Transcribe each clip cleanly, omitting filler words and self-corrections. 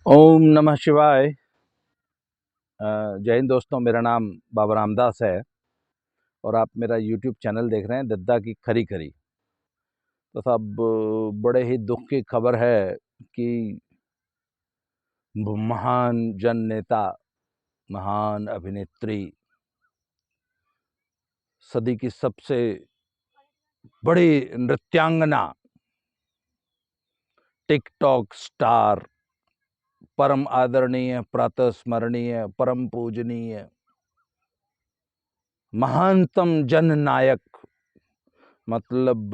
ओम नमः शिवाय। जय हिंद दोस्तों, मेरा नाम बाबा रामदास है और आप मेरा यूट्यूब चैनल देख रहे हैं दद्दा की खरी खरी। तो साहब, बड़े ही दुख की खबर है कि महान जन नेता, महान अभिनेत्री, सदी की सबसे बड़ी नृत्यांगना, टिकटॉक स्टार, परम आदरणीय, प्रातः स्मरणीय, परम पूजनीय, महानतम जन नायक, मतलब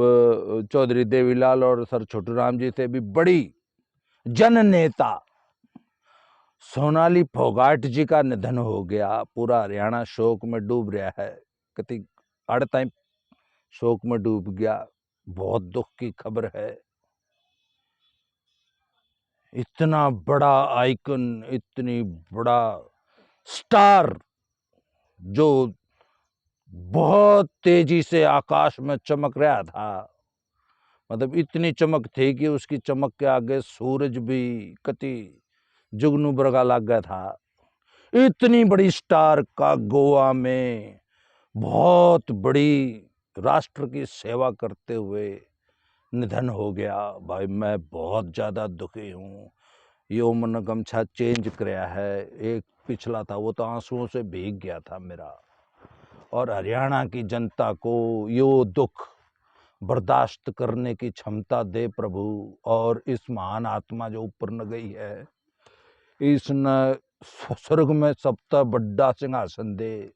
चौधरी देवीलाल और सर छोटू राम जी से भी बड़ी जन नेता सोनाली फोगाट जी का निधन हो गया। पूरा हरियाणा शोक में डूब रहा है। कति अड़ टाइम शोक में डूब गया। बहुत दुख की खबर है। इतना बड़ा आइकन, इतनी बड़ा स्टार जो बहुत तेजी से आकाश में चमक रहा था, मतलब इतनी चमक थी कि उसकी चमक के आगे सूरज भी कति जुगनू बरगा लग गया था। इतनी बड़ी स्टार का गोवा में बहुत बड़ी राष्ट्र की सेवा करते हुए निधन हो गया। भाई मैं बहुत ज़्यादा दुखी हूँ। यो मन गमछा चेंज कराया है। एक पिछला था वो तो आंसुओं से भीग गया था मेरा। और हरियाणा की जनता को यो दुख बर्दाश्त करने की क्षमता दे प्रभु। और इस महान आत्मा जो ऊपर न गई है, इसने स्वर्ग में सबसे बड़ा सिंहासन दे।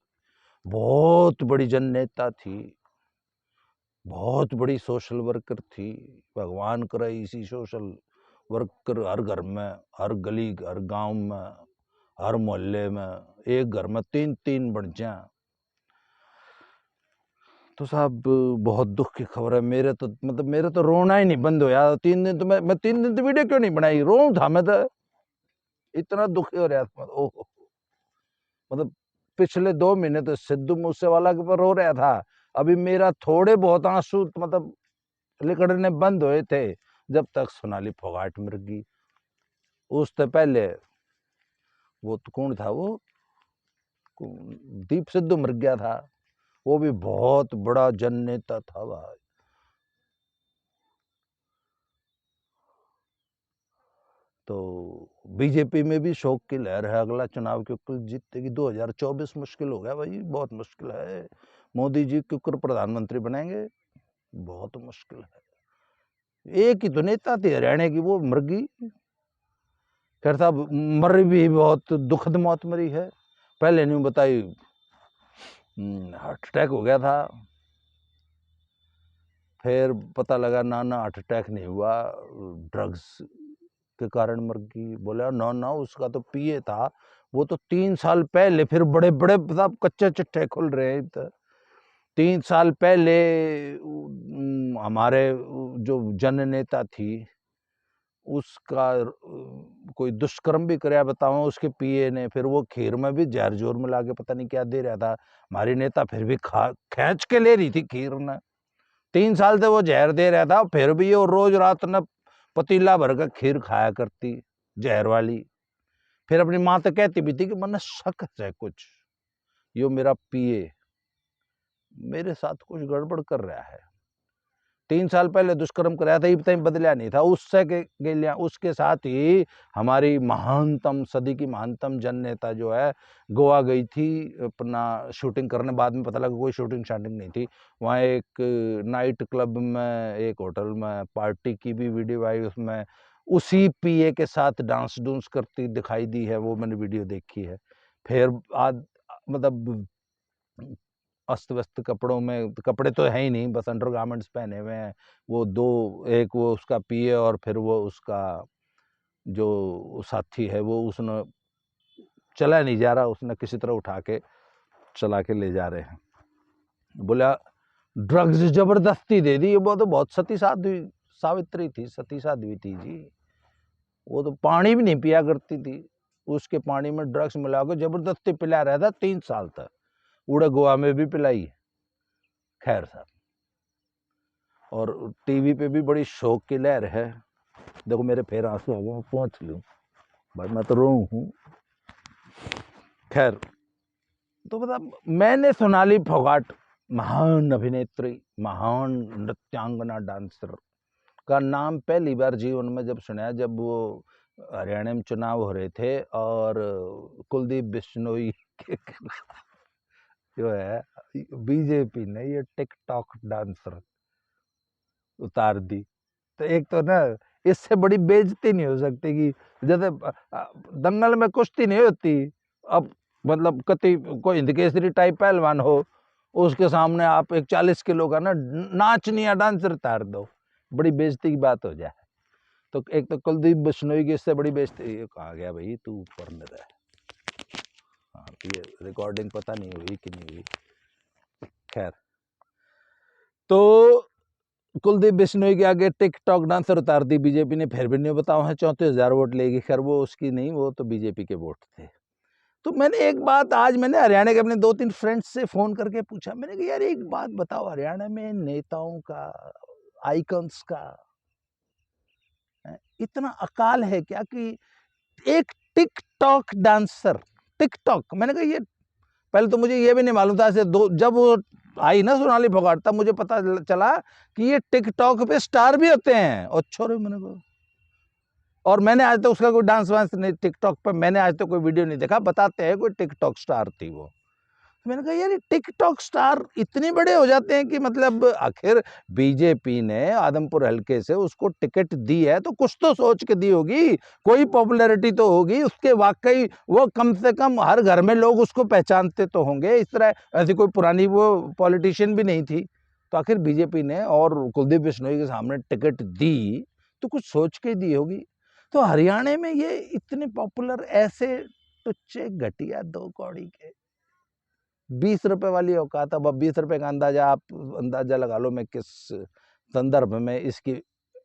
बहुत बड़ी जन नेता थी, बहुत बड़ी सोशल वर्कर थी। भगवान करे इसी सोशल वर्कर हर घर में, हर गली, हर गांव में, हर मोहल्ले में, एक घर में तीन तीन बन जाए। तो साहब, बहुत दुख की खबर है। मेरे तो रोना ही नहीं बंद हो यार। 3 दिन तो मैं 3 दिन तो वीडियो क्यों नहीं बनाई, रो था मैं तो। इतना दुखी हो रहा था। ओह, मतलब पिछले 2 महीने तो सिद्धू मूसेवाला के ऊपर रो रहा था। अभी मेरा थोड़े बहुत आंसू मतलब लिकड़ने बंद हुए थे जब तक सोनाली फोगाट मर गई। उससे पहले वो तो कौन था, वो दीप सिद्धू मर गया था। वो भी बहुत बड़ा जन नेता था भाई। तो बीजेपी में भी शोक की लहर है। अगला चुनाव क्योंकि जीतेगी 2024 मुश्किल हो गया भाई, बहुत मुश्किल है। मोदी जी क्योंकि प्रधानमंत्री बनेंगे, बहुत मुश्किल है। एक ही तो नेता थी हरियाणा की, वो मर गई। खैर साहब, मर भी बहुत दुखद मौत मरी है। पहले नहीं बताई, हार्ट अटैक हो गया था। फिर पता लगा ना ना हार्ट अटैक नहीं हुआ, ड्रग्स के कारण मर गई। बोला ना ना उसका तो पिए था। वो तो 3 साल पहले, फिर बड़े बड़े साहब कच्चे चिट्ठे खुल रहे हैं। तो 3 साल पहले हमारे जो जन नेता थी, उसका कोई दुष्कर्म भी कराया बताओ उसके पिए ने। फिर वो खीर में भी जहर जोर मिला के पता नहीं क्या दे रहा था। हमारी नेता फिर भी खा खींच के ले रही थी खीर ने। 3 साल से वो जहर दे रहा था, फिर भी वो रोज रात न पतीला भर कर खीर खाया करती, जहर वाली। फिर अपनी माँ तो कहती भी थी कि मन शक है कुछ, यो मेरा पिए मेरे साथ कुछ गड़बड़ कर रहा है। 3 साल पहले दुष्कर्म कराया था, ये बदला नहीं था। उससे के उसके साथ ही हमारी महानतम, सदी की महानतम जन नेता जो है गोवा गई थी अपना शूटिंग करने। बाद में पता लगा कोई शूटिंग शाटिंग नहीं थी। वहाँ एक नाइट क्लब में, एक होटल में पार्टी की भी वीडियो आई। उसमें उसी पीए के साथ डांस डूंस करती दिखाई दी है, वो मैंने वीडियो देखी है। फिर आज मतलब अस्त व्यस्त कपड़ों में, कपड़े तो है ही नहीं, बस अंडरगारमेंट्स पहने हुए हैं। वो दो, एक वो उसका पिए और फिर वो उसका जो साथी है, वो उसने चला नहीं जा रहा, उसने किसी तरह उठा के चला के ले जा रहे हैं। बोला ड्रग्स जबरदस्ती दे दी। वो तो बहुत सती साध्वी सावित्री थी, सती साध्वी थी जी। वो तो पानी भी नहीं पिया करती थी, उसके पानी में ड्रग्स मिला के जबरदस्ती पिला रहा था 3 साल तक। उड़े गोवा में भी पिलाई। खैर साहब, और टीवी पे भी बड़ी शोक की लहर है। देखो मेरे फिर आंसू आ गए, पहुंच लूं। भाई मैं तो रो हूँ। खैर, तो मतलब मैंने सोनाली फोगाट, महान अभिनेत्री, महान नृत्यांगना, डांसर का नाम पहली बार जीवन में जब सुना, जब वो हरियाणा में चुनाव हो रहे थे और कुलदीप बिश्नोई के जो है बीजेपी ने ये टिकटॉक डांसर उतार दी। तो एक तो ना, इससे बड़ी बेइज्जती नहीं हो सकती कि जैसे दंगल में कुश्ती नहीं होती, अब मतलब कति कोई हिंदकेसरी टाइप पहलवान हो, उसके सामने आप एक 40 किलो का ना नाचनिया डांसर उतार दो, बड़ी बेइज्जती की बात हो जाए। तो एक तो कुलदीप बिश्नोई की इससे बड़ी बेइज्जती। ये कहा गया भाई तू ऊपर में रह। हाँ, ये रिकॉर्डिंग पता नहीं हुई कि नहीं हुई। खैर, तो कुलदीप बिश्नोई के आगे टिकटॉक डांसर उतार दी बीजेपी ने, फिर भी नहीं बताओ है 34,000 वोट लेगी। खैर वो उसकी नहीं, वो तो बीजेपी के वोट थे। तो मैंने एक बात, आज मैंने हरियाणा के अपने 2-3 फ्रेंड्स से फोन करके पूछा, मैंने कहा यार एक बात बताओ, हरियाणा में नेताओं का, आइकन्स का इतना अकाल है क्या कि एक टिकटॉक डांसर, टिकटॉक, मैंने कहा ये, पहले तो मुझे ये भी नहीं मालूम था, ऐसे जब वो आई ना सोनाली फोगाट, तब मुझे पता चला कि ये टिकटॉक पे स्टार भी होते हैं। और छोरे मैंने को, और मैंने आज तक उसका कोई डांस वांस नहीं, टिकटॉक पे मैंने आज तक कोई वीडियो नहीं देखा, बताते हैं कोई टिकटॉक स्टार थी वो। मैंने कहा यार टिकटॉक स्टार इतने बड़े हो जाते हैं कि मतलब आखिर बीजेपी ने आदमपुर हल्के से उसको टिकट दी है तो कुछ तो सोच के दी होगी, कोई पॉपुलैरिटी तो होगी उसके, वाकई वो कम से कम हर घर में लोग उसको पहचानते तो होंगे। इस तरह ऐसी कोई पुरानी वो पॉलिटिशियन भी नहीं थी, तो आखिर बीजेपी ने और कुलदीप बिश्नोई के सामने टिकट दी तो कुछ सोच के दी होगी। तो हरियाणा में ये इतने पॉपुलर ऐसे टुच्चे घटिया 2 कौड़ी के 20 रुपए वाली औकात। अब 20 रुपए का अंदाजा आप अंदाजा लगा लो मैं किस संदर्भ में इसकी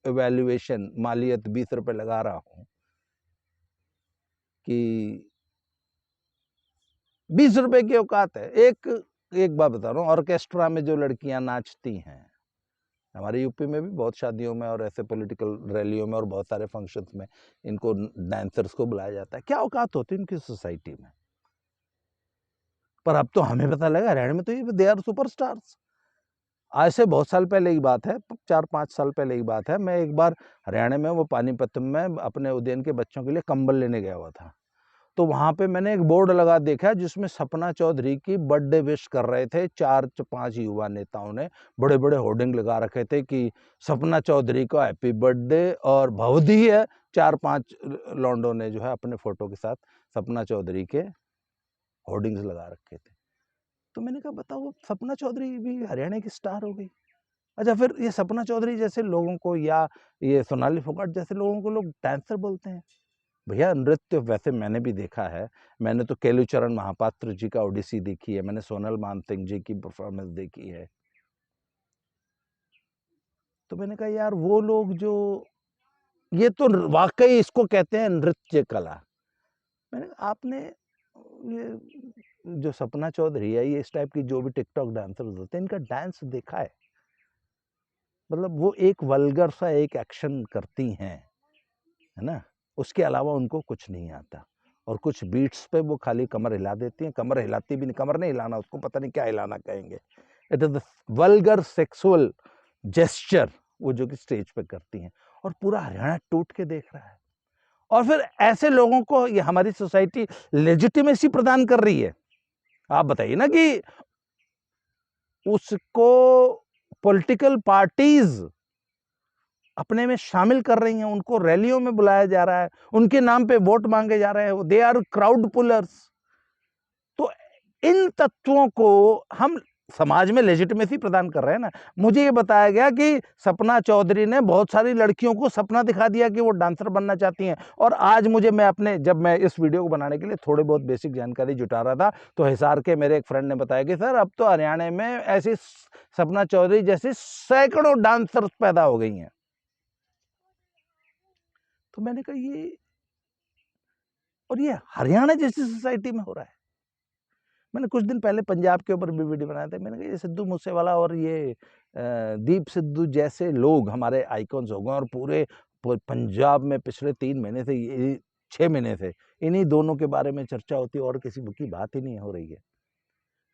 इवैल्यूएशन, मालियत 20 रुपए लगा रहा हूं कि 20 रुपए की औकात है। एक बात बता रहा हूँ, ऑर्केस्ट्रा में जो लड़कियां नाचती हैं, हमारे यूपी में भी बहुत शादियों में और ऐसे पॉलिटिकल रैलियों में और बहुत सारे फंक्शंस में इनको डांसर्स को बुलाया जाता है, क्या औकात होती है इनकी सोसाइटी में। पर अब तो हमें पता लगा हरियाणा में तो ये दे आर सुपरस्टार्स। आज से बहुत साल पहले की बात है, 4-5 साल पहले की बात है, मैं एक बार हरियाणा में वो पानीपत में अपने उदयन के बच्चों के लिए कंबल लेने गया हुआ था। तो वहां पे मैंने एक बोर्ड लगा देखा जिसमें सपना चौधरी की बर्थडे विश कर रहे थे 4-5 युवा नेताओं ने, बड़े बड़े होर्डिंग लगा रखे थे कि सपना चौधरी को हैप्पी बर्थडे, और भवदी है 4-5 लौंडों ने जो है अपने फोटो के साथ सपना चौधरी के होर्डिंग्स लगा रखे थे। तो मैंने कहा बताओ, सपना चौधरी भी हरियाणा की स्टार हो गई। अच्छा, फिर ये सपना चौधरी जैसे लोगों को या ये सोनाली फोगाट जैसे लोगों को लोग डांसर बोलते हैं। भैया नृत्य वैसे मैंने भी देखा है, मैंने तो केलुचरण महापात्र जी का ओडिसी देखी है, मैंने सोनल मानसिंह जी की परफॉर्मेंस देखी है। तो मैंने कहा यार वो लोग जो, ये तो वाकई इसको कहते हैं नृत्य कला। मैंने कहा आपने ये जो सपना चौधरी है, ये इस टाइप की जो भी टिकटॉक डांसर्स होते हैं, इनका डांस देखा है? मतलब वो एक वल्गर सा एक एक्शन करती हैं, है ना, उसके अलावा उनको कुछ नहीं आता। और कुछ बीट्स पे वो खाली कमर हिला देती हैं, कमर हिलाती भी नहीं, कमर नहीं हिलाना, उसको पता नहीं क्या हिलाना कहेंगे। It is vulgar sexual gesture वो जो कि स्टेज पे करती हैं, और पूरा हरियाणा टूट के देख रहा है। और फिर ऐसे लोगों को ये हमारी सोसाइटी लेजिटिमेसी प्रदान कर रही है। आप बताइए ना कि उसको पॉलिटिकल पार्टीज अपने में शामिल कर रही हैं, उनको रैलियों में बुलाया जा रहा है, उनके नाम पे वोट मांगे जा रहे हैं, दे आर क्राउड पुलर्स। तो इन तत्वों को हम समाज में लेजिटिमेसी प्रदान कर रहे हैं ना। मुझे ये बताया गया कि सपना चौधरी ने बहुत सारी लड़कियों को सपना दिखा दिया कि वो डांसर बनना चाहती हैं। और आज मुझे, मैं अपने, जब मैं इस वीडियो को बनाने के लिए थोड़े बहुत बेसिक जानकारी जुटा रहा था, तो हिसार के मेरे एक फ्रेंड ने बताया कि सर अब तो हरियाणा में ऐसी सपना चौधरी जैसी सैकड़ों डांसर्स पैदा हो गई हैं। तो मैंने कहा ये, और ये हरियाणा जैसी सोसाइटी में हो रहा है। मैंने कुछ दिन पहले पंजाब के ऊपर भी वीडियो बनाया था, मैंने कहा ये सिद्धू मूसेवाला और ये दीप सिद्धू जैसे लोग हमारे आइकॉन्स हो गए, और पूरे पंजाब में पिछले 3 महीने से ये 6 महीने से इन्हीं दोनों के बारे में चर्चा होती है और किसी की बात ही नहीं हो रही है।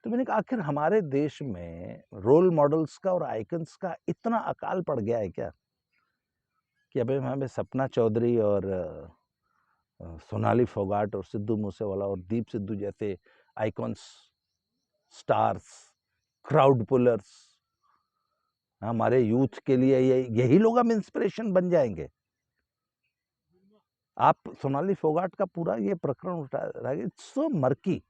तो मैंने कहा आखिर हमारे देश में रोल मॉडल्स का और आइकन्स का इतना अकाल पड़ गया है क्या कि अभी हमें सपना चौधरी और सोनाली फोगाट और सिद्धू मूसेवाला और दीप सिद्धू जैसे आइकॉन्स, स्टार्स, क्राउड पुलर्स हमारे यूथ के लिए यही लोग हम इंस्पिरेशन बन जाएंगे। आप सोनाली फोगाट का पूरा ये प्रकरण उठा रहा है, इट्स सो मर्की।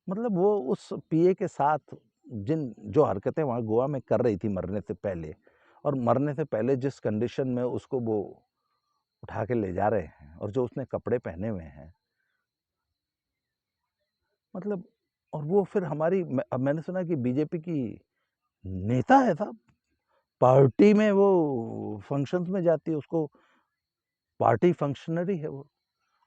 मतलब वो उस पीए के साथ जो हरकतें वहां गोवा में कर रही थी मरने से पहले, और मरने से पहले जिस कंडीशन में उसको वो उठा के ले जा रहे हैं और जो उसने कपड़े पहने हुए हैं, मतलब, और वो फिर हमारी अब मैंने सुना कि बीजेपी की नेता है साहब, पार्टी में वो फंक्शंस में जाती है, उसको पार्टी फंक्शनरी है वो।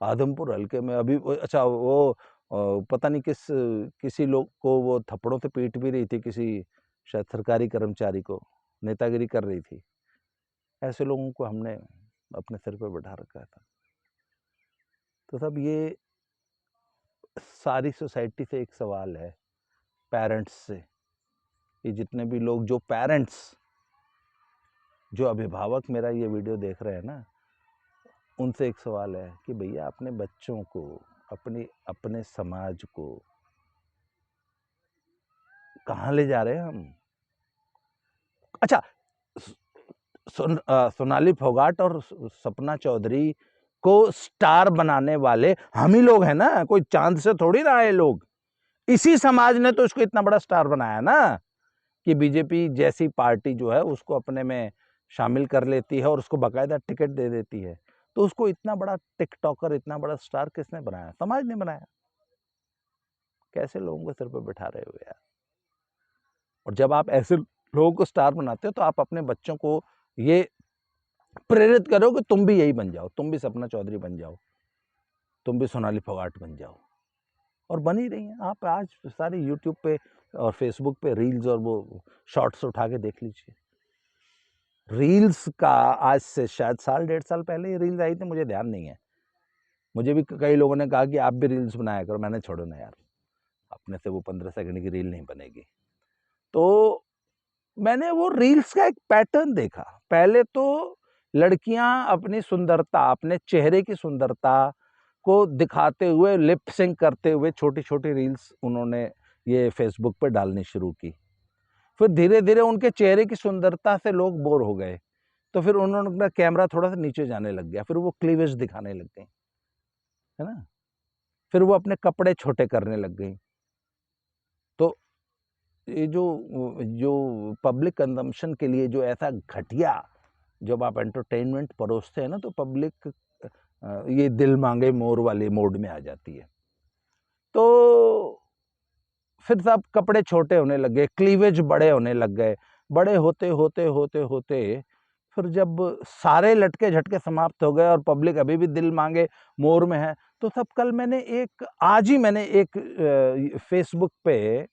आदमपुर हल्के में अभी अच्छा वो पता नहीं किसी लोग को वो थप्पड़ों से पीट भी रही थी, किसी शायद सरकारी कर्मचारी को, नेतागिरी कर रही थी। ऐसे लोगों को हमने अपने सिर पर बैठा रखा था। तो सब ये सारी सोसाइटी से एक सवाल है, पेरेंट्स से, ये जितने भी लोग जो पेरेंट्स, जो अभिभावक मेरा ये वीडियो देख रहे हैं ना, उनसे एक सवाल है कि भैया अपने बच्चों को, अपने समाज को कहाँ ले जा रहे हैं हम? अच्छा, सोनाली फोगाट और सपना चौधरी को स्टार बनाने वाले हम ही लोग हैं ना, कोई चांद से थोड़ी ना आए लोग। इसी समाज ने तो इसको इतना बड़ा स्टार बनाया ना कि बीजेपी जैसी पार्टी जो है उसको अपने में शामिल कर लेती है और उसको बाकायदा टिकट दे देती है। तो उसको इतना बड़ा टिकटॉकर, इतना बड़ा स्टार किसने बनाया? समाज ने बनाया। कैसे लोगों को सिर पर बैठा रहे हो यार? और जब आप ऐसे लोगों को स्टार बनाते हो तो आप अपने बच्चों को ये प्रेरित करो कि तुम भी यही बन जाओ, तुम भी सपना चौधरी बन जाओ, तुम भी सोनाली फोगाट बन जाओ। और बन ही रही हैं। आप आज सारे यूट्यूब पे और फेसबुक पे रील्स और वो शॉर्ट्स उठा के देख लीजिए। रील्स का आज से शायद 1.5 साल पहले ये रील्स आई थी, मुझे ध्यान नहीं है। मुझे भी कई लोगों ने कहा कि आप भी रील्स बनाया करो, मैंने छोड़ो ना यार, अपने से वो 15 सेकंड की रील नहीं बनेगी। तो मैंने वो रील्स का एक पैटर्न देखा। पहले तो लड़कियां अपनी सुंदरता, अपने चेहरे की सुंदरता को दिखाते हुए, लिप सिंक करते हुए छोटी छोटी रील्स उन्होंने ये फेसबुक पे डालनी शुरू की। फिर धीरे धीरे उनके चेहरे की सुंदरता से लोग बोर हो गए, तो फिर उन्होंने अपना कैमरा थोड़ा सा नीचे जाने लग गया, फिर वो क्लीवेज दिखाने लग गई, है ना। फिर वो अपने कपड़े छोटे करने लग गई। तो ये जो पब्लिक कंजम्पशन के लिए जो ऐसा घटिया, जब आप एंटरटेनमेंट परोसते हैं ना, तो पब्लिक ये दिल मांगे मोर वाले मोड में आ जाती है। तो फिर सब कपड़े छोटे होने लगे, क्लीवेज बड़े होने लग गए। बड़े होते होते होते होते फिर जब सारे लटके झटके समाप्त हो गए और पब्लिक अभी भी दिल मांगे मोर में है, तो सब आज ही मैंने एक फेसबुक पे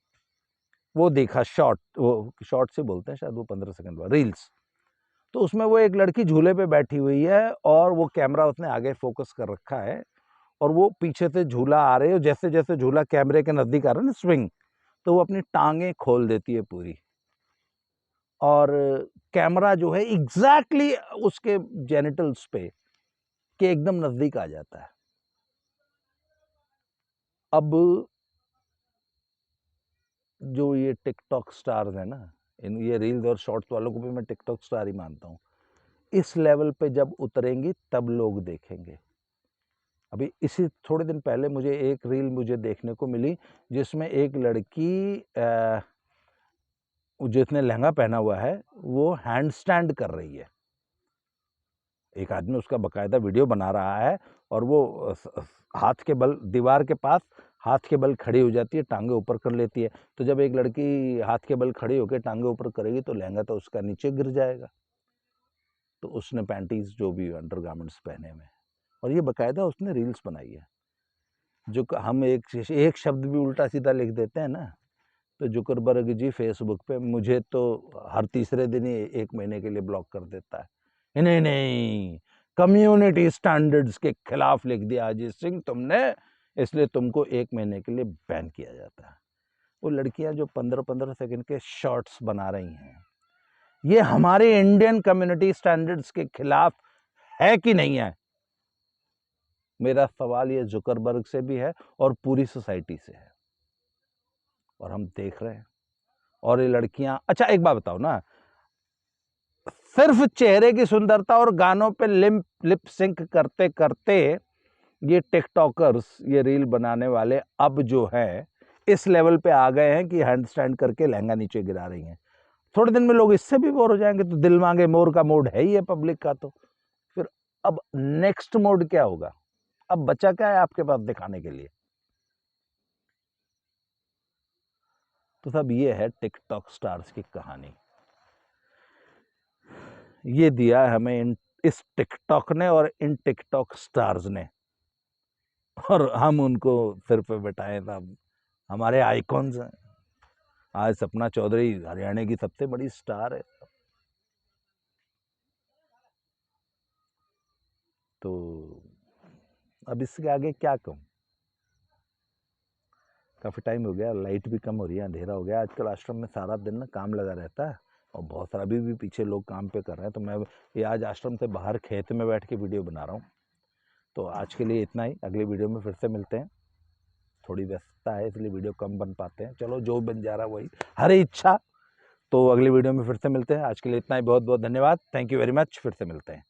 वो देखा शॉर्ट, वो शॉर्ट से बोलते हैं शायद, वो 15 सेकंड वाला रील्स। तो उसमें वो एक लड़की झूले पे बैठी हुई है और वो कैमरा उसने आगे फोकस कर रखा है और वो पीछे से झूला आ रही है, जैसे जैसे झूला कैमरे के नजदीक आ रहा है ना, स्विंग, तो वो अपनी टांगें खोल देती है पूरी, और कैमरा जो है एग्जैक्टली उसके जेनिटल्स पे के एकदम नजदीक आ जाता है। अब जो ये टिकटॉक स्टार्स है ना, इन ये रील्स और शॉर्ट्स वालों को भी मैं टिकटॉक स्टार ही मानता हूँ, इस लेवल पे जब उतरेंगी तब लोग देखेंगे। अभी इसी थोड़े दिन पहले मुझे एक रील देखने को मिली जिसमें एक लड़की जिसने लहंगा पहना हुआ है वो हैंड स्टैंड कर रही है। एक आदमी उसका बकायदा वीडियो बना रहा है और वो हाथ के बल दीवार के पास हाथ के बल खड़ी हो जाती है, टांगे ऊपर कर लेती है। तो जब एक लड़की हाथ के बल खड़ी होकर टांगे ऊपर करेगी तो लहंगा तो उसका नीचे गिर जाएगा। तो उसने पैंटीज जो भी अंडरगारमेंट्स पहने हुए, और ये बकायदा उसने रील्स बनाई है। जो हम एक शब्द भी उल्टा सीधा लिख देते हैं ना, तो जुकरबर्ग जी फेसबुक पे मुझे तो हर तीसरे दिन ही 1 महीने के लिए ब्लॉक कर देता है। नहीं नहीं, कम्युनिटी स्टैंडर्ड्स के खिलाफ लिख दिया अजीत सिंह तुमने, इसलिए तुमको 1 महीने के लिए बैन किया जाता है। वो लड़कियां जो 15-15 सेकंड के शॉर्ट्स बना रही हैं, ये हमारे इंडियन कम्युनिटी स्टैंडर्ड्स के खिलाफ है कि नहीं है? मेरा सवाल ये जुकरबर्ग से भी है और पूरी सोसाइटी से है, और हम देख रहे हैं। और ये लड़कियां, अच्छा एक बात बताओ ना, सिर्फ चेहरे की सुंदरता और गानों पे लिप सिंक करते करते ये टिकटॉकर्स, ये रील बनाने वाले अब जो है इस लेवल पे आ गए हैं कि हैंड स्टैंड करके लहंगा नीचे गिरा रही हैं। थोड़े दिन में लोग इससे भी बोर हो जाएंगे, तो दिल मांगे मोर का मोड है ही है पब्लिक का, तो फिर अब नेक्स्ट मोड क्या होगा? अब बचा क्या है आपके पास दिखाने के लिए? तो सब ये है टिकटॉक स्टार्स की कहानी। ये दिया है हमें इस टिकटॉक ने और इन टिकटॉक स्टार्स ने, और हम उनको सिर पे बैठाए साहब, हमारे आइकॉन्स हैं। आज सपना चौधरी हरियाणा की सबसे बड़ी स्टार है, तो अब इसके आगे क्या कहूँ? काफ़ी टाइम हो गया, लाइट भी कम हो रही है, अंधेरा हो गया। आजकल आश्रम में सारा दिन ना काम लगा रहता है, और बहुत सारा अभी भी पीछे लोग काम पे कर रहे हैं, तो मैं ये आज आश्रम से बाहर खेत में बैठ के वीडियो बना रहा हूँ। तो आज के लिए इतना ही, अगली वीडियो में फिर से मिलते हैं। थोड़ी व्यस्तता है इसलिए वीडियो कम बन पाते हैं, चलो जो बन जा रहा है वही, हर इच्छा। तो अगली वीडियो में फिर से मिलते हैं। आज के लिए इतना ही, बहुत बहुत धन्यवाद, थैंक यू वेरी मच, फिर से मिलते हैं।